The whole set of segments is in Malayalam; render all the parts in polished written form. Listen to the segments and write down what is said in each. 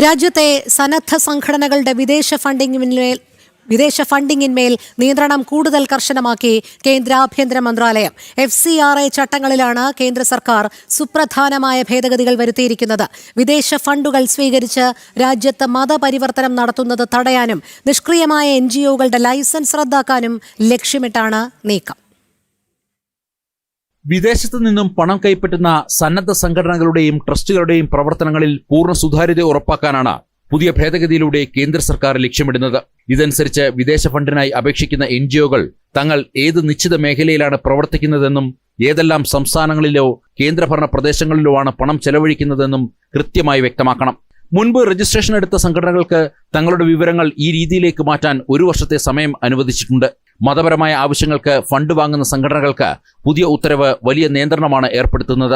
രാജ്യത്തെ സന്നദ്ധ സംഘടനകളുടെ വിദേശ ഫണ്ടിങ്ങിന്മേൽ നിയന്ത്രണം കൂടുതൽ കർശനമാക്കി കേന്ദ്ര ആഭ്യന്തര മന്ത്രാലയം. FCRA ചട്ടങ്ങളിലാണ് കേന്ദ്ര സർക്കാർ സുപ്രധാനമായ ഭേദഗതികൾ വരുത്തിയിരിക്കുന്നത്. വിദേശ ഫണ്ടുകൾ സ്വീകരിച്ച് രാജ്യത്ത് മതപരിവർത്തനം നടത്തുന്നത് തടയാനും നിഷ്ക്രിയമായ NGOകളുടെ ലൈസൻസ് റദ്ദാക്കാനും ലക്ഷ്യമിട്ടാണ് നീക്കം. വിദേശത്തു നിന്നും പണം കൈപ്പറ്റുന്ന സന്നദ്ധ സംഘടനകളുടെയും ട്രസ്റ്റുകളുടെയും പ്രവർത്തനങ്ങളിൽ പൂർണ്ണ സുതാര്യത ഉറപ്പാക്കാനാണ് പുതിയ ഭേദഗതിയിലൂടെ കേന്ദ്ര സർക്കാർ ലക്ഷ്യമിടുന്നത്. ഇതനുസരിച്ച് വിദേശ ഫണ്ടിനായി അപേക്ഷിക്കുന്ന NGOകൾ തങ്ങൾ ഏത് നിശ്ചിത മേഖലയിലാണ് പ്രവർത്തിക്കുന്നതെന്നും ഏതെല്ലാം സംസ്ഥാനങ്ങളിലോ കേന്ദ്രഭരണ പ്രദേശങ്ങളിലോ ആണ് പണം ചെലവഴിക്കുന്നതെന്നും കൃത്യമായി വ്യക്തമാക്കണം. മുൻപ് രജിസ്ട്രേഷൻ എടുത്ത സംഘടനകൾക്ക് തങ്ങളുടെ വിവരങ്ങൾ ഈ രീതിയിലേക്ക് മാറ്റാൻ 1 വർഷത്തെ സമയം അനുവദിച്ചിട്ടുണ്ട്. മതപരമായ ആവശ്യങ്ങൾക്ക് ഫണ്ട് വാങ്ങുന്ന സംഘടനകൾക്ക് പുതിയ ഉത്തരവ് വലിയ നിയന്ത്രണമാണ് ഏർപ്പെടുത്തുന്നത്.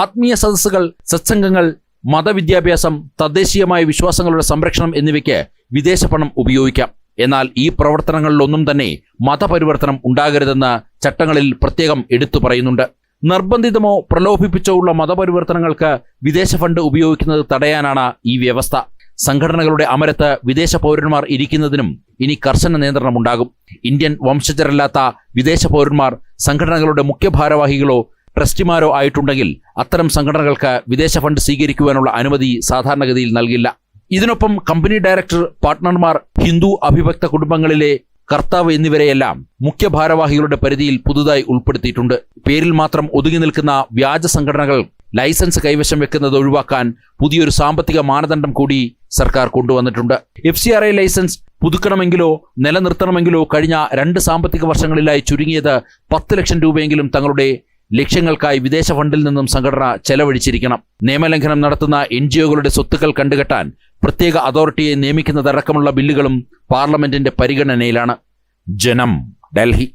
ആത്മീയ സദസ്സുകൾ, സത്സംഗങ്ങൾ, മതവിദ്യാഭ്യാസം, തദ്ദേശീയമായ വിശ്വാസങ്ങളുടെ സംരക്ഷണം എന്നിവയ്ക്ക് വിദേശ പണം ഉപയോഗിക്കാം. എന്നാൽ ഈ പ്രവർത്തനങ്ങളിലൊന്നും തന്നെ മതപരിവർത്തനം ഉണ്ടാകരുതെന്ന് ചട്ടങ്ങളിൽ പ്രത്യേകം എടുത്തു പറയുന്നുണ്ട്. നിർബന്ധിതമോ പ്രലോഭിപ്പിച്ചോ ഉള്ള മതപരിവർത്തനങ്ങൾക്ക് വിദേശ ഫണ്ട് ഉപയോഗിക്കുന്നത് തടയാനാണ് ഈ വ്യവസ്ഥ. സംഘടനകളുടെ അമരത്ത് വിദേശ പൗരന്മാർ ഇരിക്കുന്നതിനും ഇനി കർശന നിയന്ത്രണമുണ്ടാകും. ഇന്ത്യൻ വംശജരല്ലാത്ത വിദേശ പൗരന്മാർ സംഘടനകളുടെ മുഖ്യ ഭാരവാഹികളോ ട്രസ്റ്റിമാരോ ആയിട്ടുണ്ടെങ്കിൽ അത്തരം സംഘടനകൾക്ക് വിദേശ ഫണ്ട് സ്വീകരിക്കുവാനുള്ള അനുമതി സാധാരണഗതിയിൽ നൽകില്ല. ഇതിനൊപ്പം കമ്പനി ഡയറക്ടർ, പാർട്ട്ണർമാർ, ഹിന്ദു അവിഭക്ത കുടുംബങ്ങളിലെ കർത്താവ് എന്നിവരെയെല്ലാം മുഖ്യ ഭാരവാഹികളുടെ പരിധിയിൽ പുതുതായി ഉൾപ്പെടുത്തിയിട്ടുണ്ട്. പേരിൽ മാത്രം ഒതുങ്ങി നിൽക്കുന്ന വ്യാജ സംഘടനകൾ ലൈസൻസ് കൈവശം വെക്കുന്നത് ഒഴിവാക്കാൻ പുതിയൊരു സാമ്പത്തിക മാനദണ്ഡം കൂടി സർക്കാർ കൊണ്ടുവന്നിട്ടുണ്ട്. FCRA ലൈസൻസ് പുതുക്കണമെങ്കിലോ നിലനിർത്തണമെങ്കിലോ കഴിഞ്ഞ 2 സാമ്പത്തിക വർഷങ്ങളിലായി ചുരുങ്ങിയത് 10 ലക്ഷം രൂപയെങ്കിലും തങ്ങളുടെ ലക്ഷ്യങ്ങൾക്കായി വിദേശ ഫണ്ടിൽ നിന്നും സംഘടന ചെലവഴിച്ചിരിക്കണം. നിയമലംഘനം നടത്തുന്ന NGOകളുടെ സ്വത്തുക്കൾ കണ്ടുകെട്ടാൻ പ്രത്യേക അതോറിറ്റിയെ നിയമിക്കുന്നതടക്കമുള്ള ബില്ലുകളും പാർലമെന്റിന്റെ പരിഗണനയിലാണ്. ജനം, ഡൽഹി.